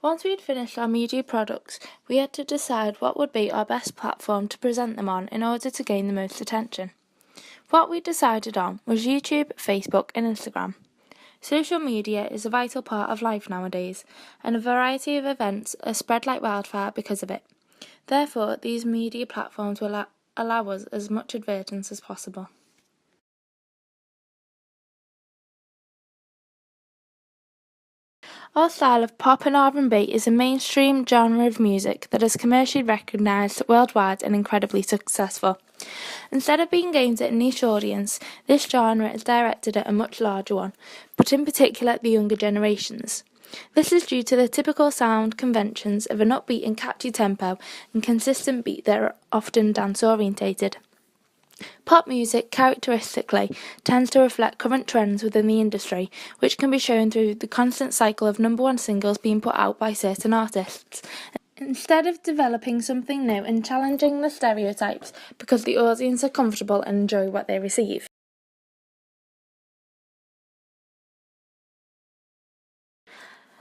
Once we had finished our media products, we had to decide what would be our best platform to present them on in order to gain the most attention. What we decided on was YouTube, Facebook and Instagram. Social media is a vital part of life nowadays, and a variety of events are spread like wildfire because of it. Therefore, these media platforms will allow us as much advertising as possible. Our style of pop and R&B is a mainstream genre of music that is commercially recognised worldwide and incredibly successful. Instead of being aimed at a niche audience, this genre is directed at a much larger one, but in particular the younger generations. This is due to the typical sound conventions of an upbeat and catchy tempo and consistent beat that are often dance-orientated. Pop music, characteristically, tends to reflect current trends within the industry, which can be shown through the constant cycle of number one singles being put out by certain artists, instead of developing something new and challenging the stereotypes because the audience are comfortable and enjoy what they receive.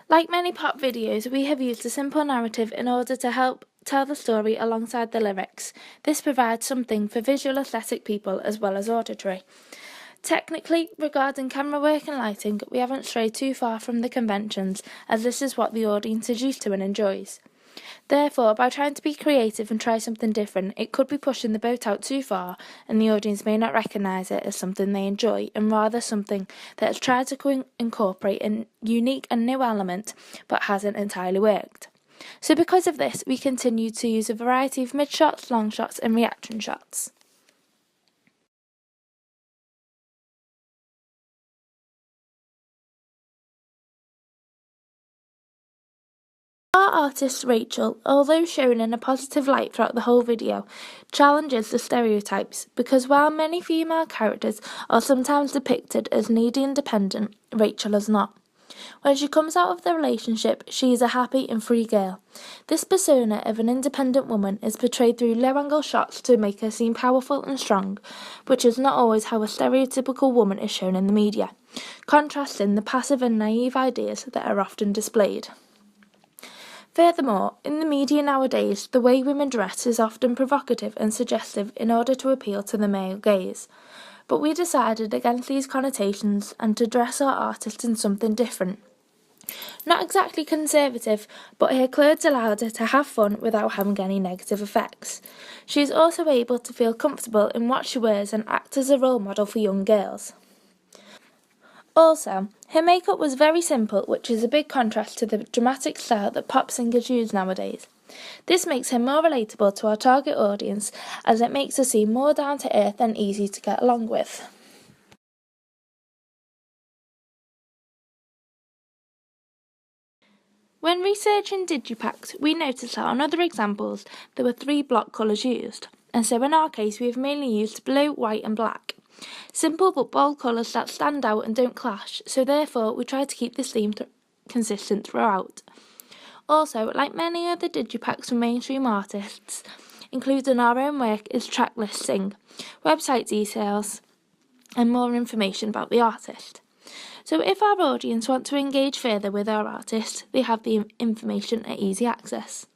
Like many pop videos, we have used a simple narrative in order to help tell the story alongside the lyrics. This provides something for visual aesthetic people as well as auditory. Technically, regarding camera work and lighting, we haven't strayed too far from the conventions, as this is what the audience is used to and enjoys. Therefore, by trying to be creative and try something different, it could be pushing the boat out too far, and the audience may not recognise it as something they enjoy, and rather something that has tried to incorporate a unique and new element, but hasn't entirely worked. So because of this, we continue to use a variety of mid-shots, long shots, and reaction shots. Our artist Rachel, although shown in a positive light throughout the whole video, challenges the stereotypes because while many female characters are sometimes depicted as needy and dependent, Rachel is not. When she comes out of the relationship, she is a happy and free girl. This persona of an independent woman is portrayed through low-angle shots to make her seem powerful and strong, which is not always how a stereotypical woman is shown in the media, contrasting the passive and naive ideas that are often displayed. Furthermore, in the media nowadays, the way women dress is often provocative and suggestive in order to appeal to the male gaze. But we decided against these connotations and to dress our artist in something different. Not exactly conservative, but her clothes allowed her to have fun without having any negative effects. She is also able to feel comfortable in what she wears and act as a role model for young girls. Also, her makeup was very simple, which is a big contrast to the dramatic style that pop singers use nowadays. This makes her more relatable to our target audience, as it makes her seem more down to earth and easy to get along with. When researching Digipacks, we noticed that on other examples there were 3 block colours used, and so in our case we have mainly used blue, white and black. Simple but bold colours that stand out and don't clash, so therefore we tried to keep this theme consistent throughout. Also, like many other digipacks from mainstream artists, included in our own work is track listing, website details and more information about the artist. So if our audience want to engage further with our artist, they have the information at easy access.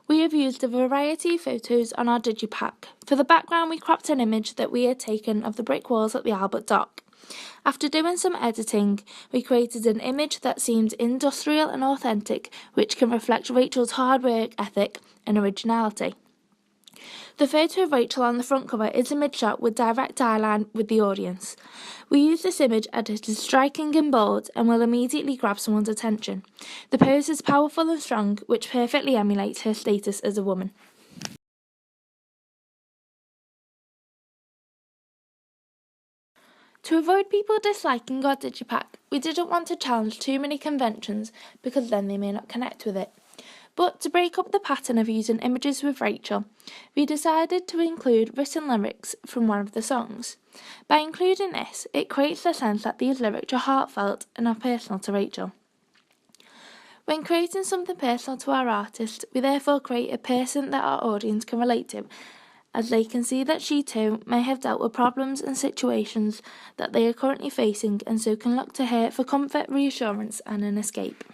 We have used a variety of photos on our digipack. For the background, we cropped an image that we had taken of the brick walls at the Albert Dock. After doing some editing, we created an image that seemed industrial and authentic, which can reflect Rachel's hard work ethic and originality. The photo of Rachel on the front cover is a mid-shot with direct eye line with the audience. We use this image as it is striking and bold and will immediately grab someone's attention. The pose is powerful and strong, which perfectly emulates her status as a woman. To avoid people disliking our digipack, we didn't want to challenge too many conventions because then they may not connect with it. But to break up the pattern of using images with Rachel, we decided to include written lyrics from one of the songs. By including this, it creates the sense that these lyrics are heartfelt and are personal to Rachel. When creating something personal to our artist, we therefore create a person that our audience can relate to, as they can see that she too may have dealt with problems and situations that they are currently facing and so can look to her for comfort, reassurance and an escape.